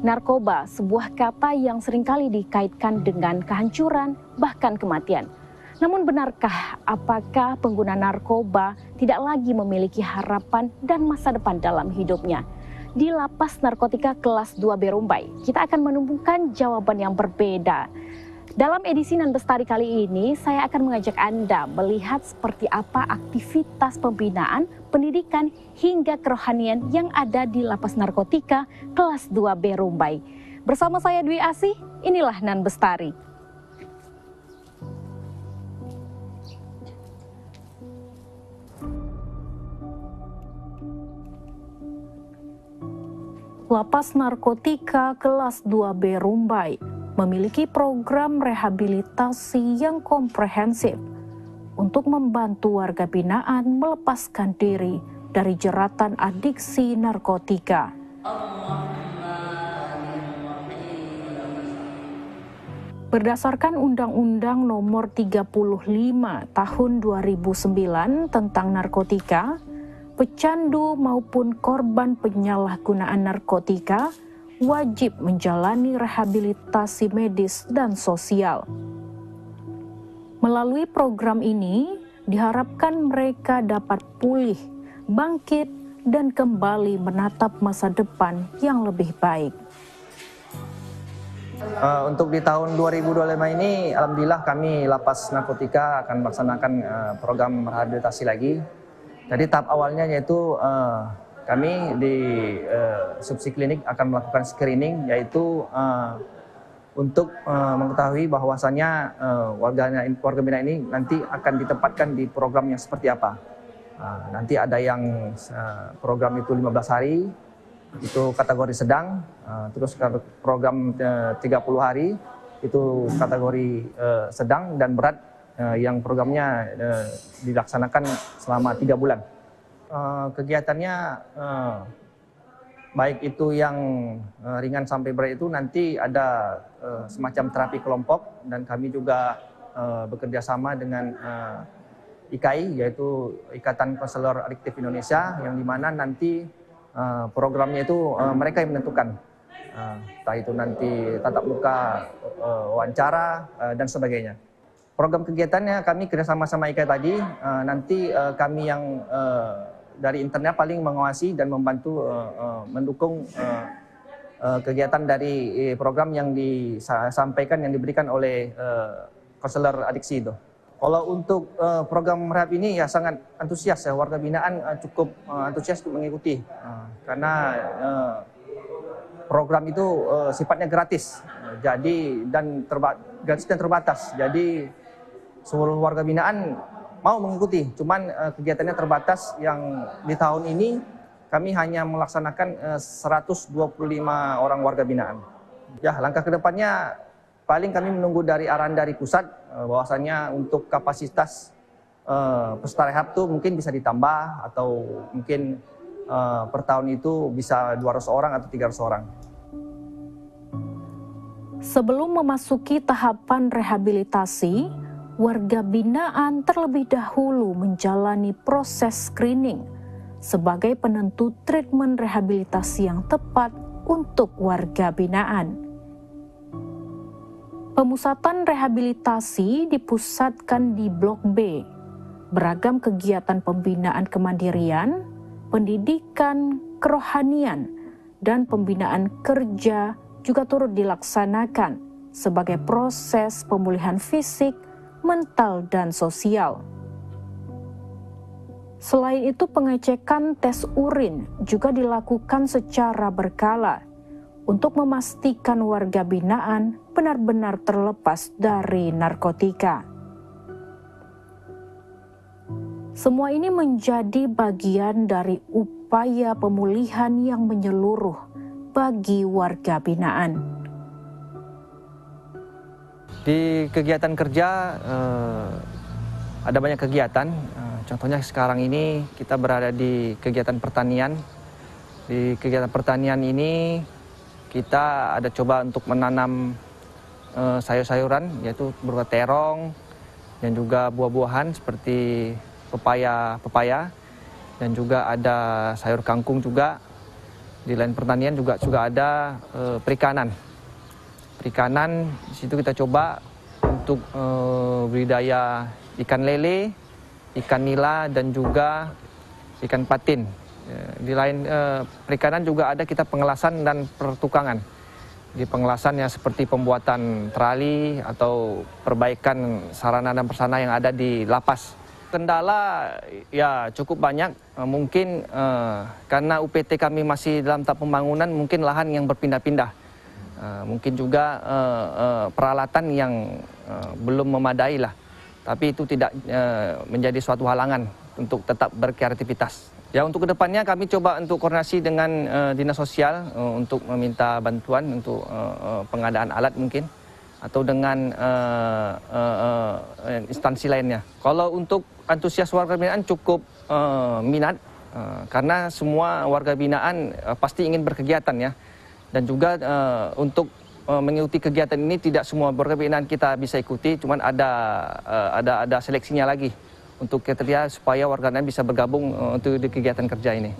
Narkoba, sebuah kata yang seringkali dikaitkan dengan kehancuran, bahkan kematian. Namun benarkah apakah pengguna narkoba tidak lagi memiliki harapan dan masa depan dalam hidupnya? Di Lapas Narkotika Kelas 2B Rumbai, kita akan menemukan jawaban yang berbeda. Dalam edisi Nan Bestari kali ini, saya akan mengajak Anda melihat seperti apa aktivitas pembinaan, pendidikan, hingga kerohanian yang ada di Lapas Narkotika Kelas 2B Rumbai. Bersama saya Dwi Asih, inilah Nan Bestari. Lapas Narkotika Kelas 2B Rumbai memiliki program rehabilitasi yang komprehensif untuk membantu warga binaan melepaskan diri dari jeratan adiksi narkotika. Berdasarkan Undang-Undang Nomor 35 Tahun 2009 tentang narkotika, pecandu maupun korban penyalahgunaan narkotika wajib menjalani rehabilitasi medis dan sosial. Melalui program ini, diharapkan mereka dapat pulih, bangkit, dan kembali menatap masa depan yang lebih baik. Untuk di tahun 2025 ini, alhamdulillah kami Lapas Narkotika akan melaksanakan program rehabilitasi lagi. Jadi tahap awalnya yaitu kami di subsidi klinik akan melakukan screening, yaitu untuk mengetahui bahwasannya warga binaan ini nanti akan ditempatkan di program yang seperti apa. Nanti ada yang program itu 15 hari, itu kategori sedang, terus program 30 hari, itu kategori sedang dan berat, yang programnya dilaksanakan selama 3 bulan. Kegiatannya baik itu yang ringan sampai berat itu nanti ada semacam terapi kelompok, dan kami juga bekerja sama dengan IKI, yaitu Ikatan Konselor Adiktif Indonesia, yang dimana nanti programnya itu mereka yang menentukan, entah itu nanti tatap muka, wawancara, dan sebagainya. Program kegiatannya kami kerjasama sama IKI tadi, nanti kami yang dari internal paling mengawasi dan membantu mendukung kegiatan dari program yang disampaikan, yang diberikan oleh konselor adiksi itu. Kalau untuk program rehab ini ya sangat antusias ya, warga binaan cukup antusias untuk mengikuti, karena program itu sifatnya gratis, jadi gratis dan terbatas. Jadi seluruh warga binaan mau mengikuti, cuman kegiatannya terbatas. Yang di tahun ini kami hanya melaksanakan 125 orang warga binaan. Ya, langkah kedepannya paling kami menunggu dari arahan dari pusat, bahwasannya untuk kapasitas peserta rehab itu mungkin bisa ditambah, atau mungkin per tahun itu bisa 200 orang atau 300 orang. Sebelum memasuki tahapan rehabilitasi, warga binaan terlebih dahulu menjalani proses screening sebagai penentu treatment rehabilitasi yang tepat untuk warga binaan. Pemusatan rehabilitasi dipusatkan di Blok B. Beragam kegiatan pembinaan kemandirian, pendidikan, kerohanian, dan pembinaan kerja juga turut dilaksanakan sebagai proses pemulihan fisik, mental, dan sosial. Selain itu, pengecekan tes urin juga dilakukan secara berkala untuk memastikan warga binaan benar-benar terlepas dari narkotika. Semua ini menjadi bagian dari upaya pemulihan yang menyeluruh bagi warga binaan. Di kegiatan kerja ada banyak kegiatan, contohnya sekarang ini kita berada di kegiatan pertanian. Di kegiatan pertanian ini kita ada coba untuk menanam sayur-sayuran, yaitu berupa terong dan juga buah-buahan seperti pepaya, dan juga ada sayur kangkung juga. Di lain pertanian juga ada perikanan. Perikanan di situ kita coba untuk budidaya ikan lele, ikan nila dan juga ikan patin. Di lain perikanan juga ada kita pengelasan dan pertukangan. Di pengelasan yang seperti pembuatan trali atau perbaikan sarana dan prasarana yang ada di lapas. Kendala ya cukup banyak, mungkin karena UPT kami masih dalam tahap pembangunan, mungkin lahan yang berpindah-pindah. Mungkin juga peralatan yang belum memadai lah. Tapi itu tidak menjadi suatu halangan untuk tetap berkreativitas. Ya, untuk kedepannya kami coba untuk koordinasi dengan Dinas Sosial untuk meminta bantuan untuk pengadaan alat mungkin, atau dengan instansi lainnya. Kalau untuk antusias warga binaan cukup minat, karena semua warga binaan pasti ingin berkegiatan ya. Dan juga untuk mengikuti kegiatan ini tidak semua warga binaan kita bisa ikuti, cuman ada seleksinya lagi untuk kriteria supaya warga binaan bisa bergabung untuk di kegiatan kerja ini.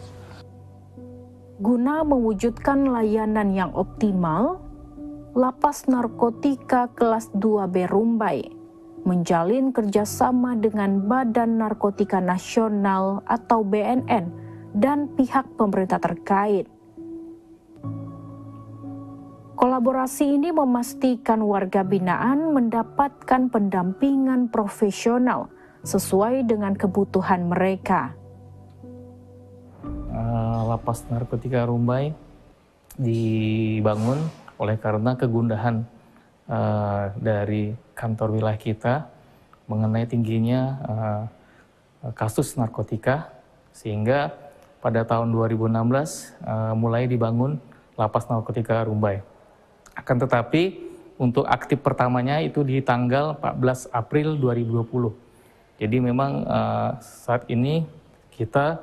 Guna mewujudkan layanan yang optimal, Lapas Narkotika Kelas 2B Rumbai menjalin kerjasama dengan Badan Narkotika Nasional atau BNN dan pihak pemerintah terkait. Kolaborasi ini memastikan warga binaan mendapatkan pendampingan profesional sesuai dengan kebutuhan mereka. Lapas Narkotika Rumbai dibangun oleh karena kegundahan dari kantor wilayah kita mengenai tingginya kasus narkotika, sehingga pada tahun 2016 mulai dibangun Lapas Narkotika Rumbai. Akan tetapi untuk aktif pertamanya itu di tanggal 14 April 2020. Jadi memang saat ini kita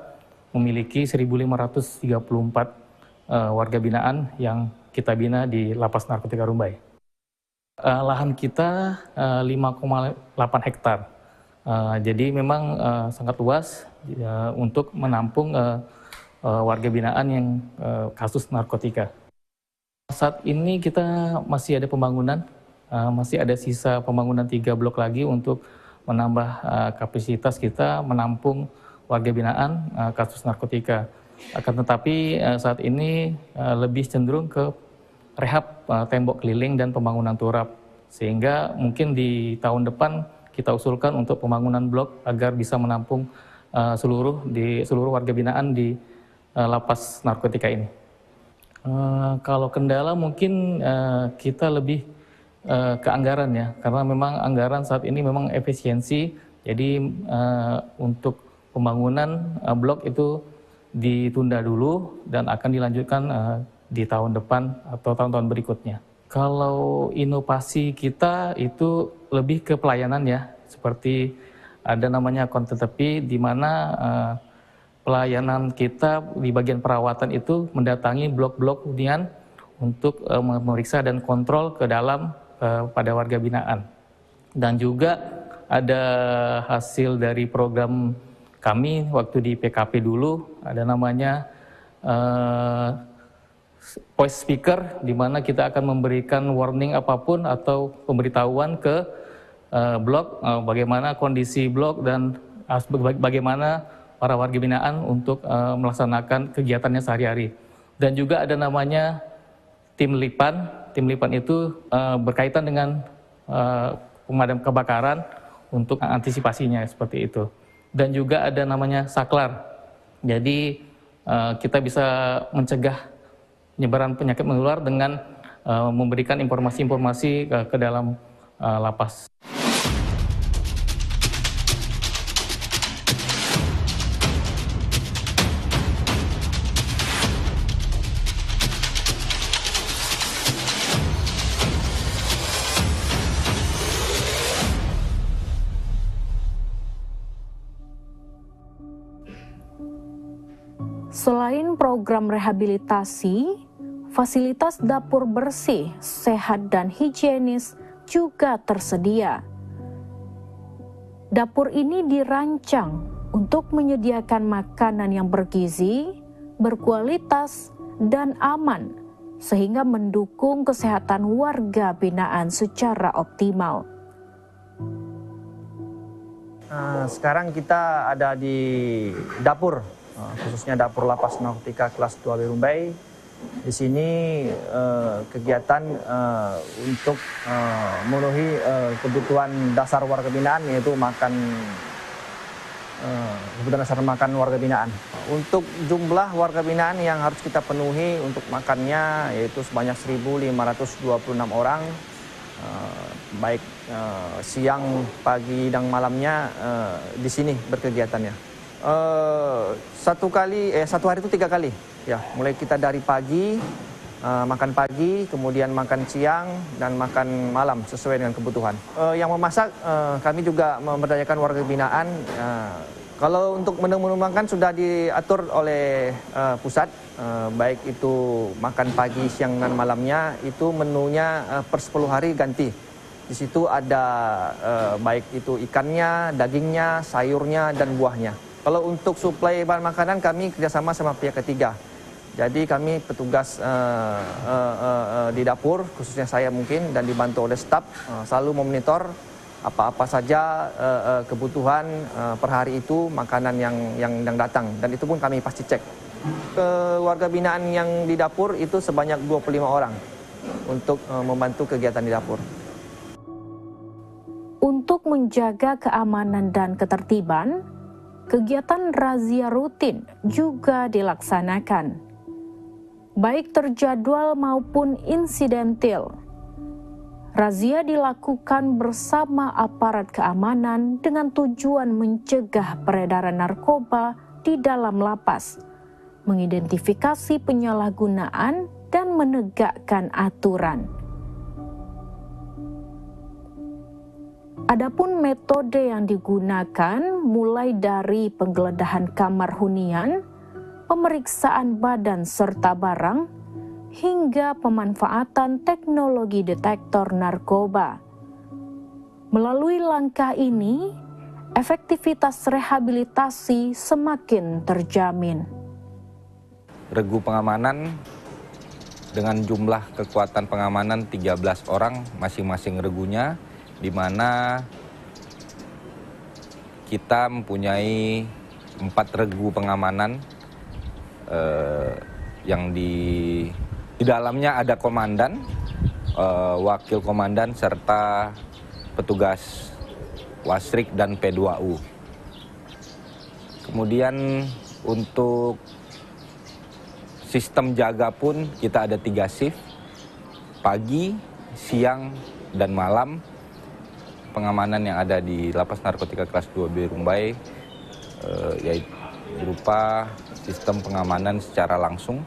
memiliki 1.534 warga binaan yang kita bina di Lapas Narkotika Rumbai. Lahan kita 5,8 hektar. Jadi memang sangat luas untuk menampung warga binaan yang kasus narkotika. Saat ini kita masih ada pembangunan, masih ada sisa pembangunan 3 blok lagi untuk menambah kapasitas kita menampung warga binaan kasus narkotika. Akan tetapi saat ini lebih cenderung ke rehab tembok keliling dan pembangunan turap, sehingga mungkin di tahun depan kita usulkan untuk pembangunan blok agar bisa menampung seluruh warga binaan di lapas narkotika ini. Kalau kendala mungkin kita lebih ke anggaran ya, karena memang anggaran saat ini memang efisiensi, jadi untuk pembangunan blok itu ditunda dulu dan akan dilanjutkan di tahun depan atau tahun-tahun berikutnya. Kalau inovasi kita itu lebih ke pelayanan ya, seperti ada namanya konten tepi, di mana pelayanan kita di bagian perawatan itu mendatangi blok-blok hunian untuk memeriksa dan kontrol ke dalam pada warga binaan. Dan juga ada hasil dari program kami waktu di PKP dulu, ada namanya voice speaker, di mana kita akan memberikan warning apapun atau pemberitahuan ke blok, bagaimana kondisi blok dan bagaimana para warga binaan untuk melaksanakan kegiatannya sehari-hari. Dan juga ada namanya tim lipan. Tim lipan itu berkaitan dengan pemadam kebakaran untuk antisipasinya seperti itu. Dan juga ada namanya saklar. Jadi kita bisa mencegah penyebaran penyakit menular dengan memberikan informasi-informasi ke dalam lapas. Selain program rehabilitasi, fasilitas dapur bersih, sehat dan higienis juga tersedia. Dapur ini dirancang untuk menyediakan makanan yang bergizi, berkualitas, dan aman, sehingga mendukung kesehatan warga binaan secara optimal. Sekarang kita ada di dapur, khususnya dapur Lapas Narkotika kelas 2 Birumbai. Di sini kegiatan untuk memenuhi kebutuhan dasar warga binaan, yaitu kebutuhan dasar makan warga binaan. Untuk jumlah warga binaan yang harus kita penuhi untuk makannya yaitu sebanyak 1.526 orang, baik siang, pagi, dan malamnya di sini berkegiatannya. Satu hari itu 3 kali. Ya, mulai kita dari pagi, makan pagi, kemudian makan siang, dan makan malam sesuai dengan kebutuhan. Yang memasak, kami juga memberdayakan warga binaan. Kalau untuk menu-menu makan sudah diatur oleh pusat, baik itu makan pagi, siang, dan malamnya, itu menunya per 10 hari ganti. Di situ ada baik itu ikannya, dagingnya, sayurnya, dan buahnya. Kalau untuk suplai bahan makanan, kami kerjasama sama pihak ketiga. Jadi kami petugas di dapur, khususnya saya mungkin, dan dibantu oleh staf, selalu memonitor apa-apa saja kebutuhan per hari itu, makanan yang datang. Dan itu pun kami pasti cek. Warga binaan yang di dapur itu sebanyak 25 orang untuk membantu kegiatan di dapur. Untuk menjaga keamanan dan ketertiban, kegiatan razia rutin juga dilaksanakan, baik terjadwal maupun insidentil. Razia dilakukan bersama aparat keamanan dengan tujuan mencegah peredaran narkoba di dalam lapas, mengidentifikasi penyalahgunaan, dan menegakkan aturan. Adapun metode yang digunakan mulai dari penggeledahan kamar hunian, pemeriksaan badan serta barang, hingga pemanfaatan teknologi detektor narkoba. Melalui langkah ini, efektivitas rehabilitasi semakin terjamin. Regu pengamanan dengan jumlah kekuatan pengamanan 13 orang masing-masing regunya, di mana kita mempunyai 4 regu pengamanan yang di dalamnya ada komandan, wakil komandan, serta petugas wasrik dan P2U. Kemudian untuk sistem jaga pun kita ada 3 shift, pagi, siang, dan malam. Pengamanan yang ada di Lapas Narkotika kelas 2 Birumbai yaitu berupa sistem pengamanan secara langsung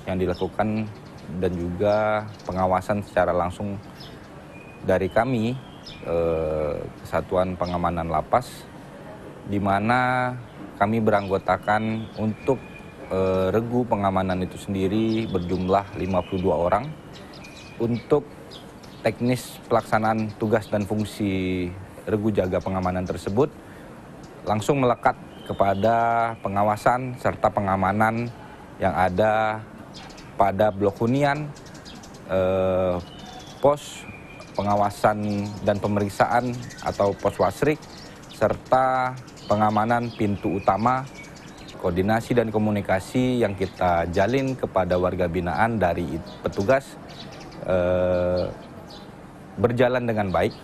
yang dilakukan dan juga pengawasan secara langsung dari kami, Kesatuan Pengamanan Lapas, di mana kami beranggotakan untuk regu pengamanan itu sendiri berjumlah 52 orang. Untuk teknis pelaksanaan tugas dan fungsi regu jaga pengamanan tersebut langsung melekat kepada pengawasan serta pengamanan yang ada pada blok hunian, pos pengawasan dan pemeriksaan atau pos wasrik, serta pengamanan pintu utama. Koordinasi dan komunikasi yang kita jalin kepada warga binaan dari petugas berjalan dengan baik.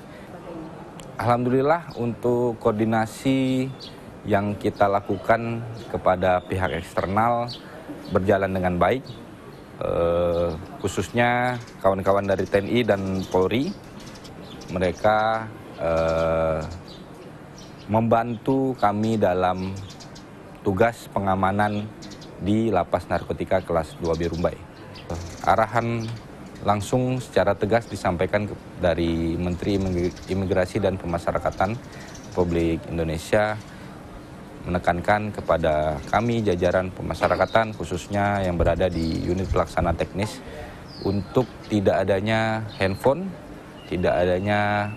Alhamdulillah untuk koordinasi yang kita lakukan kepada pihak eksternal berjalan dengan baik, khususnya kawan-kawan dari TNI dan Polri. Mereka membantu kami dalam tugas pengamanan di Lapas Narkotika kelas 2 Birumbai. Arahan langsung secara tegas disampaikan dari Menteri Imigrasi dan Pemasyarakatan Republik Indonesia, menekankan kepada kami jajaran pemasyarakatan khususnya yang berada di unit pelaksana teknis untuk tidak adanya handphone, tidak adanya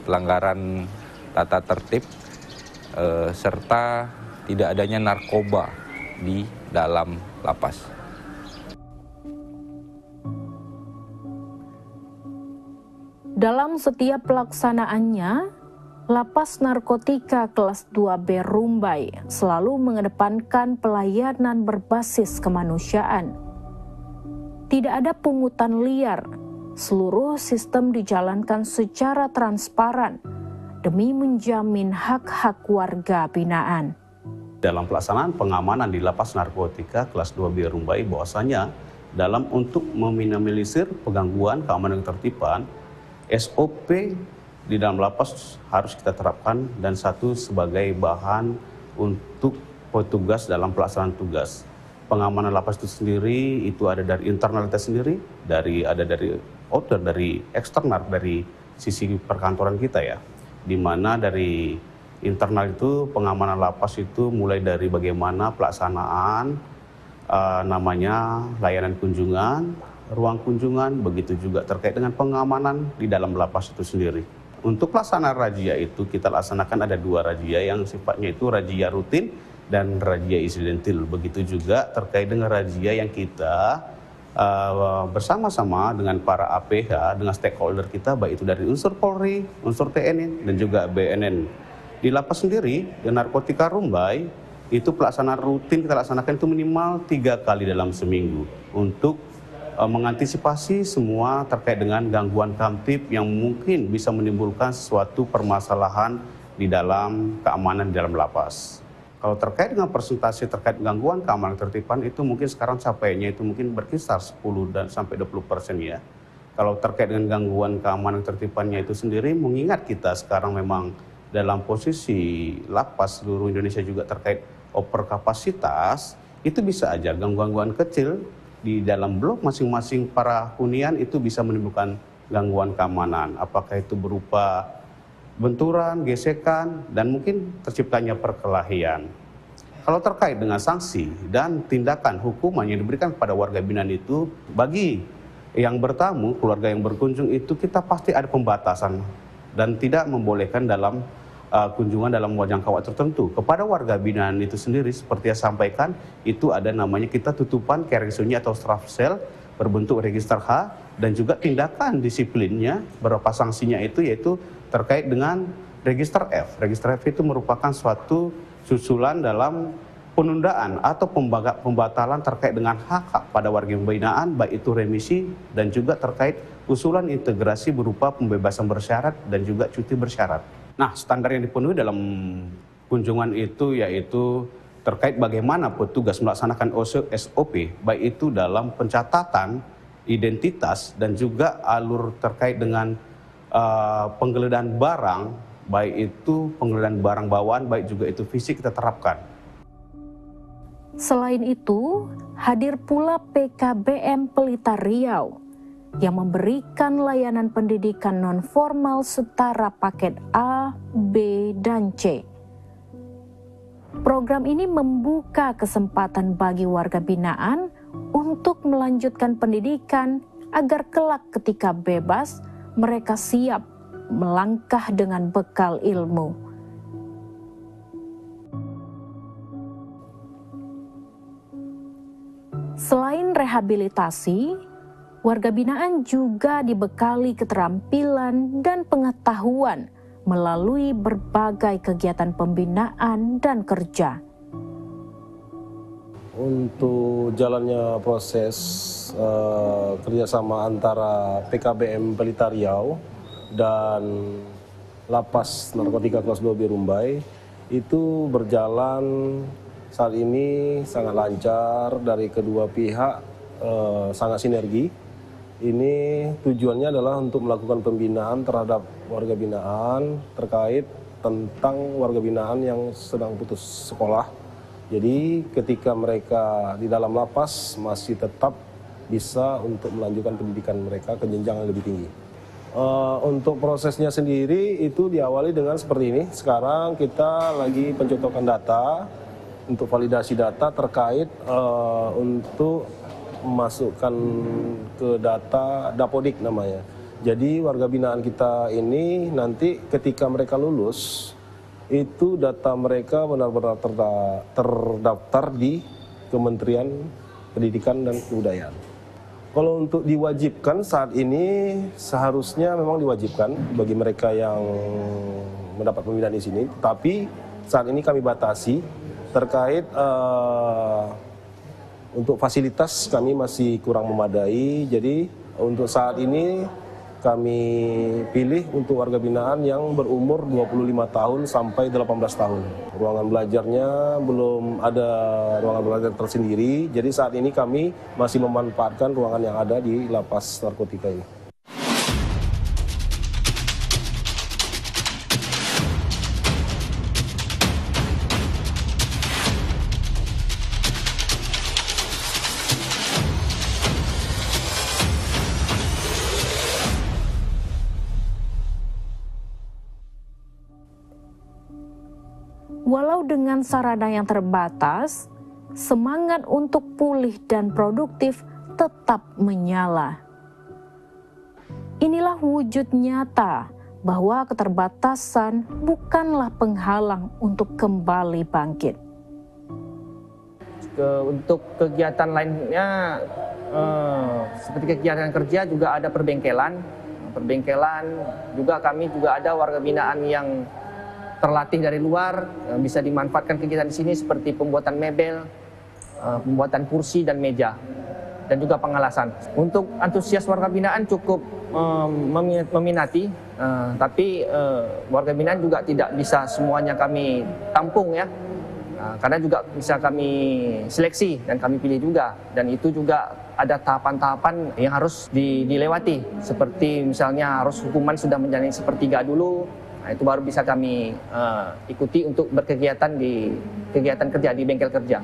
pelanggaran tata tertib, serta tidak adanya narkoba di dalam lapas. Dalam setiap pelaksanaannya, Lapas Narkotika Kelas 2B Rumbai selalu mengedepankan pelayanan berbasis kemanusiaan. Tidak ada pungutan liar, seluruh sistem dijalankan secara transparan demi menjamin hak-hak warga binaan. Dalam pelaksanaan pengamanan di Lapas Narkotika Kelas 2B Rumbai, bahwasanya dalam untuk meminimalisir penggangguan keamanan dan ketertiban, SOP di dalam lapas harus kita terapkan, dan satu sebagai bahan untuk petugas dalam pelaksanaan tugas. Pengamanan lapas itu sendiri itu ada dari internal kita sendiri, ada dari outer, dari eksternal, dari sisi perkantoran kita ya. Di mana dari internal itu pengamanan lapas itu mulai dari bagaimana pelaksanaan layanan kunjungan, ruang kunjungan, begitu juga terkait dengan pengamanan di dalam lapas itu sendiri. Untuk pelaksanaan razia itu kita laksanakan ada 2 razia yang sifatnya itu razia rutin dan razia insidentil. Begitu juga terkait dengan razia yang kita bersama-sama dengan para APH, dengan stakeholder kita, baik itu dari unsur Polri, unsur TNI, dan juga BNN. Di lapas sendiri, di Narkotika Rumbai, itu pelaksanaan rutin kita laksanakan itu minimal 3 kali dalam seminggu untuk mengantisipasi semua terkait dengan gangguan kamtip yang mungkin bisa menimbulkan suatu permasalahan di dalam keamanan di dalam lapas. Kalau terkait dengan persentase terkait gangguan keamanan ketertiban itu mungkin sekarang capainya itu mungkin berkisar 10 dan sampai 20% ya. Kalau terkait dengan gangguan keamanan ketertibannya itu sendiri, mengingat kita sekarang memang dalam posisi lapas seluruh Indonesia juga terkait overkapasitas, itu bisa aja gangguan-gangguan kecil di dalam blok masing-masing para hunian itu bisa menimbulkan gangguan keamanan. Apakah itu berupa benturan, gesekan, dan mungkin terciptanya perkelahian. Kalau terkait dengan sanksi dan tindakan hukuman yang diberikan kepada warga binaan itu, bagi yang bertamu, keluarga yang berkunjung itu kita pasti ada pembatasan dan tidak membolehkan dalam kunjungan dalam jangka waktu tertentu. Kepada warga binaan itu sendiri, seperti yang sampaikan, itu ada namanya kita tutupan carrying sunyi atau straff cell berbentuk register H, dan juga tindakan disiplinnya, beberapa sanksinya itu yaitu terkait dengan register F. Register F itu merupakan suatu susulan dalam penundaan atau pembatalan terkait dengan hak-hak pada warga binaan, baik itu remisi dan juga terkait usulan integrasi berupa pembebasan bersyarat dan juga cuti bersyarat. Nah, standar yang dipenuhi dalam kunjungan itu yaitu terkait bagaimana petugas melaksanakan SOP, baik itu dalam pencatatan identitas dan juga alur terkait dengan penggeledahan barang, baik itu penggeledahan barang bawaan, baik juga itu fisik kita terapkan. Selain itu, hadir pula PKBM Pelita Riau yang memberikan layanan pendidikan non-formal setara paket A, B, dan C. Program ini membuka kesempatan bagi warga binaan untuk melanjutkan pendidikan agar kelak ketika bebas, mereka siap melangkah dengan bekal ilmu. Selain rehabilitasi, warga binaan juga dibekali keterampilan dan pengetahuan melalui berbagai kegiatan pembinaan dan kerja. Untuk jalannya proses kerjasama antara PKBM Pelita Riau dan Lapas Narkotika Kelas 2B Rumbai itu berjalan saat ini sangat lancar, dari kedua pihak sangat sinergi. Ini tujuannya adalah untuk melakukan pembinaan terhadap warga binaan terkait tentang warga binaan yang sedang putus sekolah. Jadi ketika mereka di dalam lapas masih tetap bisa untuk melanjutkan pendidikan mereka ke jenjang yang lebih tinggi. Untuk prosesnya sendiri itu diawali dengan seperti ini. Sekarang kita lagi pencocokan data untuk validasi data terkait untuk memasukkan ke data Dapodik namanya. Jadi warga binaan kita ini nanti ketika mereka lulus, itu data mereka benar-benar terdaftar di Kementerian Pendidikan dan Kebudayaan. Kalau untuk diwajibkan saat ini seharusnya memang diwajibkan bagi mereka yang mendapat pembinaan di sini. Tapi saat ini kami batasi terkait untuk fasilitas kami masih kurang memadai. Jadi untuk saat ini kami pilih untuk warga binaan yang berumur 25 tahun sampai 18 tahun. Ruangan belajarnya belum ada ruangan belajar tersendiri, jadi saat ini kami masih memanfaatkan ruangan yang ada di lapas narkotika ini. Walau dengan sarana yang terbatas, semangat untuk pulih dan produktif tetap menyala. Inilah wujud nyata bahwa keterbatasan bukanlah penghalang untuk kembali bangkit. Untuk kegiatan lainnya, seperti kegiatan kerja juga ada perbengkelan. Juga kami juga ada warga binaan yang terlatih dari luar, bisa dimanfaatkan kegiatan di sini seperti pembuatan mebel, pembuatan kursi dan meja, dan juga pengalasan. Untuk antusias warga binaan cukup meminati, tapi warga binaan juga tidak bisa semuanya kami tampung ya, karena juga bisa kami seleksi dan kami pilih juga, dan itu juga ada tahapan-tahapan yang harus dilewati, seperti misalnya harus hukuman sudah menjalani sepertiga dulu. Nah, itu baru bisa kami ikuti untuk berkegiatan di kegiatan kerja di bengkel kerja.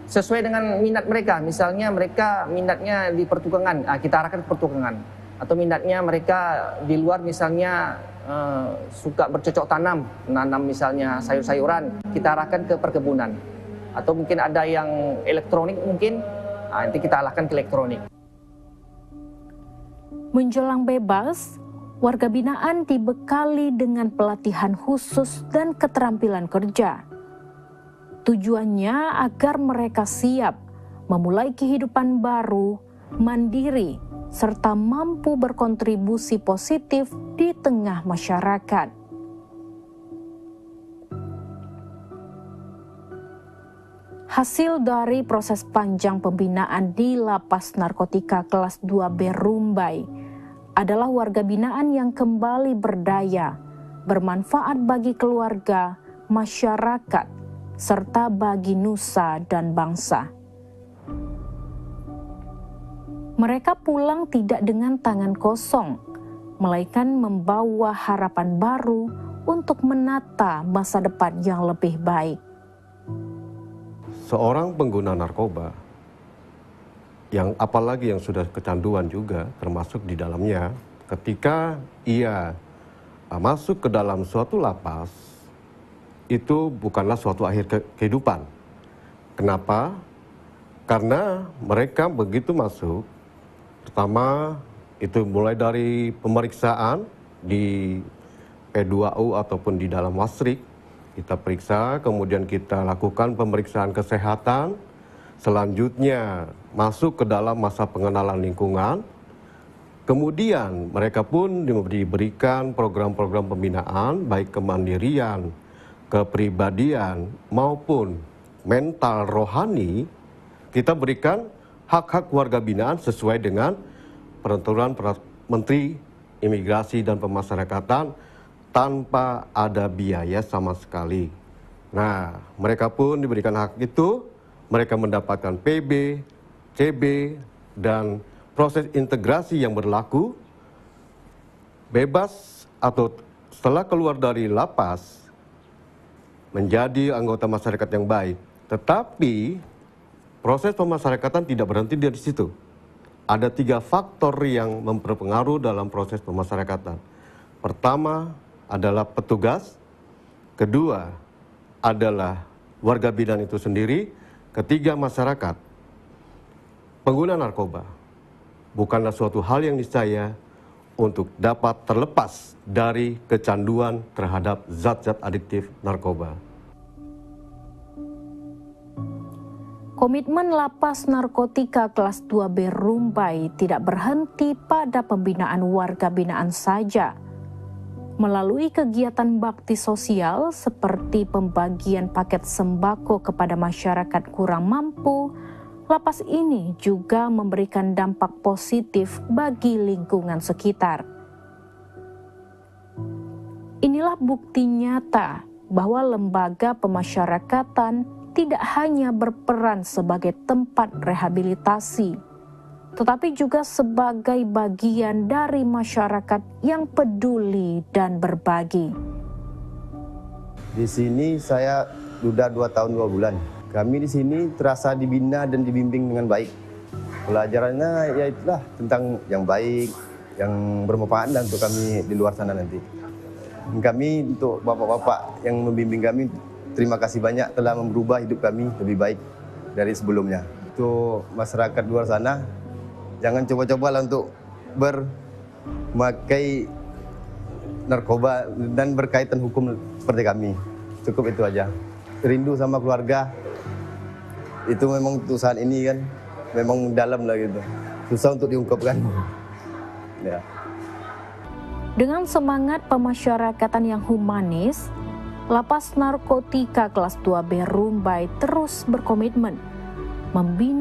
Sesuai dengan minat mereka, misalnya mereka minatnya di pertukangan, kita arahkan ke pertukangan. Atau minatnya mereka di luar misalnya suka bercocok tanam, menanam misalnya sayur-sayuran, kita arahkan ke perkebunan. Atau mungkin ada yang elektronik mungkin, nanti kita arahkan ke elektronik. Menjelang bebas, warga binaan dibekali dengan pelatihan khusus dan keterampilan kerja. Tujuannya agar mereka siap memulai kehidupan baru, mandiri, serta mampu berkontribusi positif di tengah masyarakat. Hasil dari proses panjang pembinaan di Lapas Narkotika kelas 2B Rumbai adalah warga binaan yang kembali berdaya, bermanfaat bagi keluarga, masyarakat, serta bagi nusa dan bangsa. Mereka pulang tidak dengan tangan kosong, melainkan membawa harapan baru untuk menata masa depan yang lebih baik. Seorang pengguna narkoba, yang apalagi yang sudah kecanduan juga termasuk di dalamnya, ketika ia masuk ke dalam suatu lapas, itu bukanlah suatu akhir kehidupan. Kenapa? Karena mereka begitu masuk, pertama itu mulai dari pemeriksaan di P2U ataupun di dalam wasrik, kita periksa, kemudian kita lakukan pemeriksaan kesehatan, selanjutnya masuk ke dalam masa pengenalan lingkungan, kemudian mereka pun diberikan program-program pembinaan, baik kemandirian, kepribadian, maupun mental rohani. Kita berikan hak-hak warga binaan sesuai dengan peraturan Menteri Imigrasi dan Pemasyarakatan tanpa ada biaya sama sekali. Nah, mereka pun diberikan hak itu, mereka mendapatkan PB, CB, dan proses integrasi yang berlaku, bebas atau setelah keluar dari lapas, menjadi anggota masyarakat yang baik. Tetapi, proses pemasyarakatan tidak berhenti dari situ. Ada 3 faktor yang mempengaruhi dalam proses pemasyarakatan. Pertama adalah petugas, kedua adalah warga binaan itu sendiri, ketiga masyarakat. Pengguna narkoba bukanlah suatu hal yang niscaya untuk dapat terlepas dari kecanduan terhadap zat-zat adiktif narkoba. Komitmen Lapas Narkotika Kelas 2B Rumbai tidak berhenti pada pembinaan warga binaan saja. Melalui kegiatan bakti sosial seperti pembagian paket sembako kepada masyarakat kurang mampu, lapas ini juga memberikan dampak positif bagi lingkungan sekitar. Inilah bukti nyata bahwa lembaga pemasyarakatan tidak hanya berperan sebagai tempat rehabilitasi, tetapi juga sebagai bagian dari masyarakat yang peduli dan berbagi. Di sini saya sudah 2 tahun 2 bulan. Kami di sini terasa dibina dan dibimbing dengan baik. Pelajarannya ya itulah tentang yang baik, yang bermanfaat untuk kami di luar sana nanti. Kami untuk bapak-bapak yang membimbing kami, terima kasih banyak telah merubah hidup kami lebih baik dari sebelumnya. Untuk masyarakat luar sana, jangan coba-cobalah untuk memakai narkoba dan berkaitan hukum seperti kami. Cukup itu aja. Rindu sama keluarga, itu memang untuk saat ini kan, memang dalam lah gitu. Susah untuk diungkapkan. Ya. Dengan semangat pemasyarakatan yang humanis, Lapas Narkotika Kelas 2B Rumbai terus berkomitmen membina